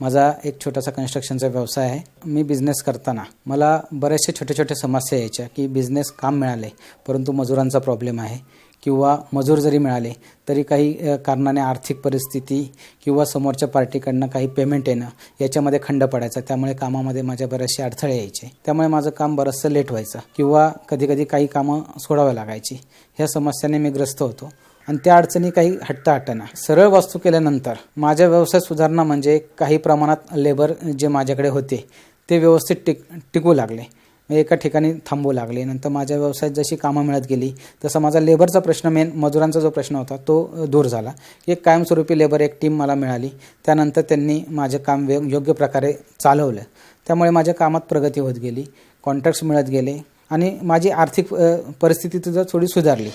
माझा एक छोटासा कन्स्ट्रक्शनचा व्यवसाय आहे। मी बिझनेस करताना मला बरेचसे छोटे-छोटे समस्या यायच्या की बिझनेस काम मिळाले परंतु मजुरांचा प्रॉब्लेम आहे किंवा मजूर जरी मिळाले तरी काही कारणाने आर्थिक परिस्थिती किंवा समोरच्या पार्टीकडनं काही पेमेंट येणं याच्यामध्ये खंड पडायचा। त्यामुळे कामामध्ये माझ्या बरेचसे अडथळे यायचे। त्यामुळे माझं काम बरंचसं लेट व्हायचं किंवा कधी-कधी काही कामं सोडावी लागायची। ह्या समस्याने मी ग्रस्त होतो आणि त्या अडचणी काही हट्टा सरळ वास्तू केल्यानंतर माझ्या व्यवसाय सुधारणा म्हणजे काही प्रमाणात लेबर जे माझ्याकडे होते ते व्यवस्थित टिकू लागले, एका ठिकाणी थांबू लागले। नंतर माझ्या व्यवसायात जशी कामं मिळत गेली तसा माझा लेबरचा प्रश्न मेन मजुरांचा जो प्रश्न होता तो दूर झाला। एक कायमस्वरूपी लेबर एक टीम मला मिळाली। त्यानंतर त्यांनी माझे काम योग्य प्रकारे चालवलं। त्यामुळे माझ्या कामात प्रगती होत गेली, कॉन्ट्रॅक्ट्स मिळत गेले आणि माझी आर्थिक परिस्थिती सुद्धा थोडी सुधारली।